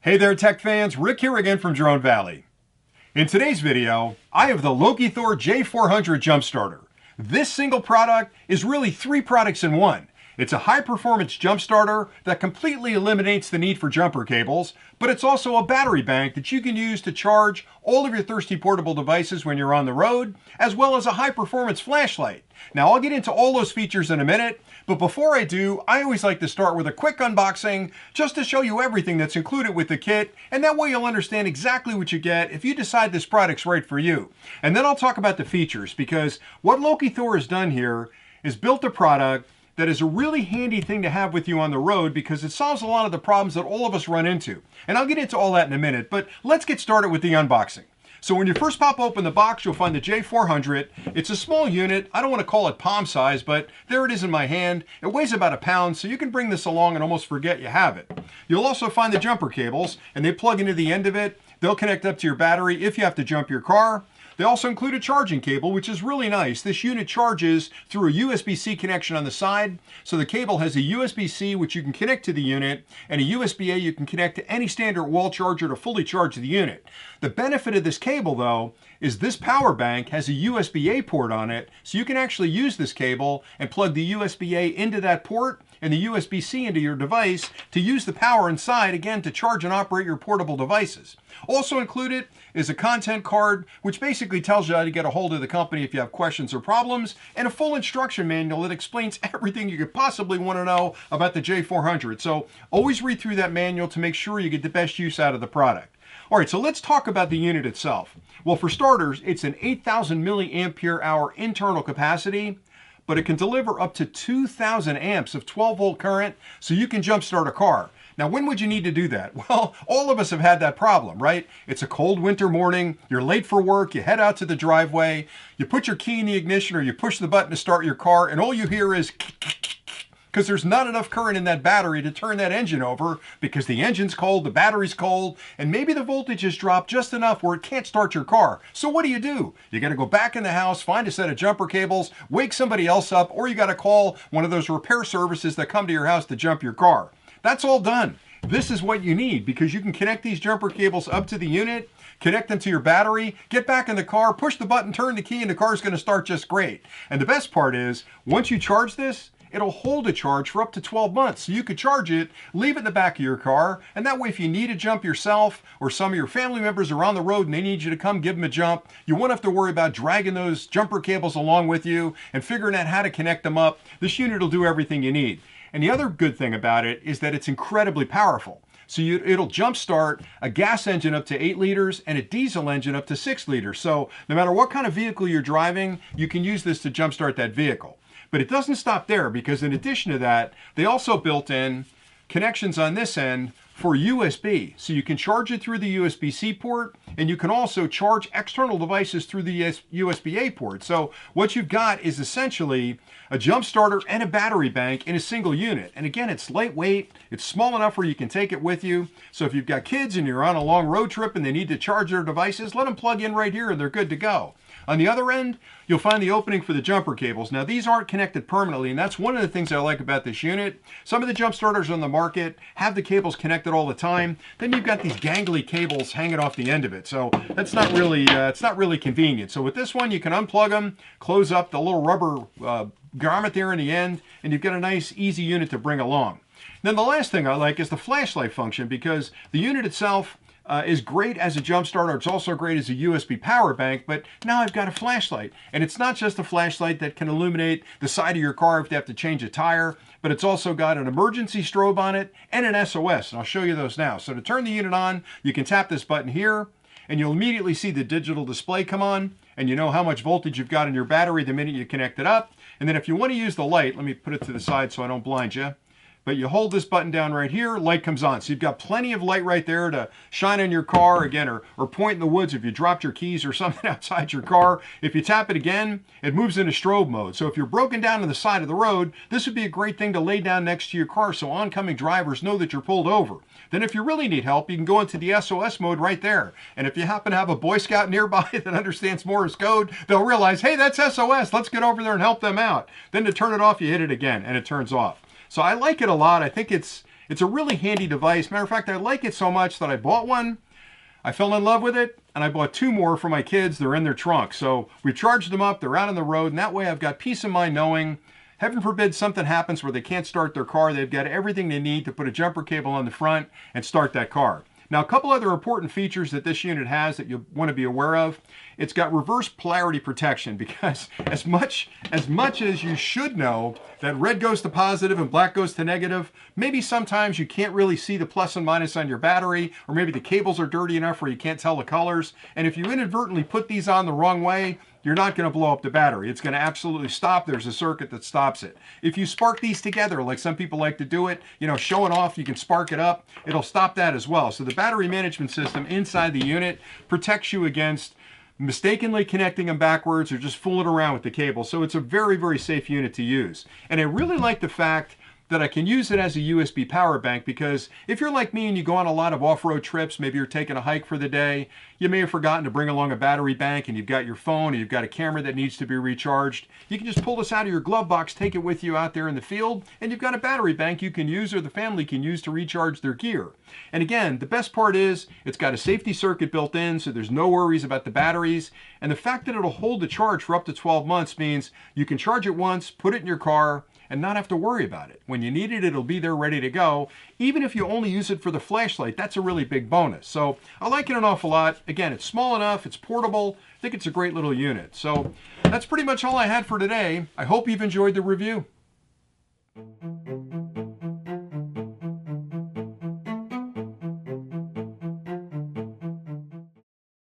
Hey there tech fans, Rick here again from Drone Valley. In today's video, I have the LokiThor J400 jump starter. This single product is really three products in one. It's a high-performance jump starter that completely eliminates the need for jumper cables, but it's also a battery bank that you can use to charge all of your thirsty portable devices when you're on the road, as well as a high-performance flashlight. Now, I'll get into all those features in a minute, but before I do, I always like to start with a quick unboxing just to show you everything that's included with the kit, and that way you'll understand exactly what you get if you decide this product's right for you. And then I'll talk about the features, because what LokiThor has done here is built a product that is a really handy thing to have with you on the road because it solves a lot of the problems that all of us run into. And I'll get into all that in a minute, but let's get started with the unboxing. So when you first pop open the box, you'll find the J400. It's a small unit. I don't want to call it palm size, but there it is in my hand. It weighs about a pound, so you can bring this along and almost forget you have it. You'll also find the jumper cables, and they plug into the end of it. They'll connect up to your battery if you have to jump your car. They also include a charging cable, which is really nice. This unit charges through a USB-C connection on the side. So the cable has a USB-C, which you can connect to the unit, and a USB-A you can connect to any standard wall charger to fully charge the unit. The benefit of this cable, though, is this power bank has a USB-A port on it, so you can actually use this cable and plug the USB-A into that port and the USB-C into your device to use the power inside, again, to charge and operate your portable devices. Also included is a content card, which basically tells you how to get a hold of the company if you have questions or problems, and a full instruction manual that explains everything you could possibly want to know about the J400. So always read through that manual to make sure you get the best use out of the product. All right, so let's talk about the unit itself. Well, for starters, it's an 8,000 milliampere hour internal capacity, but it can deliver up to 2,000 amps of 12-volt current, so you can jumpstart a car. Now, when would you need to do that? Well, all of us have had that problem, right? It's a cold winter morning, you're late for work, you head out to the driveway, you put your key in the ignition or you push the button to start your car, and all you hear is because there's not enough current in that battery to turn that engine over because the engine's cold, the battery's cold, and maybe the voltage has dropped just enough where it can't start your car. So what do? You got to go back in the house, find a set of jumper cables, wake somebody else up, or you got to call one of those repair services that come to your house to jump your car. That's all done. This is what you need because you can connect these jumper cables up to the unit, connect them to your battery, get back in the car, push the button, turn the key, and the car's going to start just great. And the best part is, once you charge this, it'll hold a charge for up to 12 months. So you could charge it, leave it in the back of your car, and that way if you need to jump yourself or some of your family members are on the road and they need you to come give them a jump, you won't have to worry about dragging those jumper cables along with you and figuring out how to connect them up. This unit will do everything you need. And the other good thing about it is that it's incredibly powerful. So it'll jumpstart a gas engine up to 8 liters and a diesel engine up to 6 liters. So no matter what kind of vehicle you're driving, you can use this to jumpstart that vehicle. But it doesn't stop there because in addition to that, they also built in connections on this end for USB. So you can charge it through the USB-C port, and you can also charge external devices through the USB-A port. So what you've got is essentially a jump starter and a battery bank in a single unit. And again, it's lightweight, it's small enough where you can take it with you. So if you've got kids and you're on a long road trip and they need to charge their devices, let them plug in right here and they're good to go. On the other end, you'll find the opening for the jumper cables. Now, these aren't connected permanently, and that's one of the things I like about this unit. Some of the jump starters on the market have the cables connected all the time. Then you've got these gangly cables hanging off the end of it. So that's not really, it's not really convenient. So with this one, you can unplug them, close up the little rubber garment there in the end, and you've got a nice, easy unit to bring along. Then the last thing I like is the flashlight function because the unit itself is great as a jump starter. It's also great as a USB power bank, but now I've got a flashlight. And it's not just a flashlight that can illuminate the side of your car if you have to change a tire, but it's also got an emergency strobe on it and an SOS, and I'll show you those now. So to turn the unit on, you can tap this button here, and you'll immediately see the digital display come on, and you know how much voltage you've got in your battery the minute you connect it up. And then if you want to use the light, let me put it to the side so I don't blind you. But you hold this button down right here, light comes on. So you've got plenty of light right there to shine on your car again, or point in the woods if you dropped your keys or something outside your car. If you tap it again, it moves into strobe mode. So if you're broken down on the side of the road, this would be a great thing to lay down next to your car so oncoming drivers know that you're pulled over. Then if you really need help, you can go into the SOS mode right there. And if you happen to have a Boy Scout nearby that understands Morse code, they'll realize, hey, that's SOS, let's get over there and help them out. Then to turn it off, you hit it again and it turns off. So I like it a lot. I think it's It's a really handy device. Matter of fact, I like it so much that I bought one. I fell in love with it, and I bought 2 more for my kids. They're in their trunk. So we charged them up, they're out on the road, and that way I've got peace of mind knowing, heaven forbid something happens where they can't start their car, they've got everything they need to put a jumper cable on the front and start that car. Now, a couple other important features that this unit has that you'll want to be aware of. It's got reverse polarity protection, because as much as you should know that red goes to positive and black goes to negative, maybe sometimes you can't really see the plus and minus on your battery, or maybe the cables are dirty enough where you can't tell the colors. And if you inadvertently put these on the wrong way, you're not going to blow up the battery. It's going to absolutely stop. There's a circuit that stops it. If you spark these together, like some people like to do it, you know, showing off, you can spark it up, it'll stop that as well. So the battery management system inside the unit protects you against mistakenly connecting them backwards or just fooling around with the cable. So it's a very, very safe unit to use. And I really like the fact that I can use it as a USB power bank, because if you're like me and you go on a lot of off-road trips, maybe you're taking a hike for the day, you may have forgotten to bring along a battery bank, and you've got your phone, and you've got a camera that needs to be recharged. You can just pull this out of your glove box, take it with you out there in the field, and you've got a battery bank you can use, or the family can use, to recharge their gear. And again, the best part is it's got a safety circuit built in, so there's no worries about the batteries. And the fact that it'll hold the charge for up to 12 months means you can charge it once, put it in your car, and not have to worry about it. When you need it, it'll be there ready to go. Even if you only use it for the flashlight, that's a really big bonus. So I like it an awful lot. Again, it's small enough, it's portable. I think it's a great little unit. So that's pretty much all I had for today. I hope you've enjoyed the review.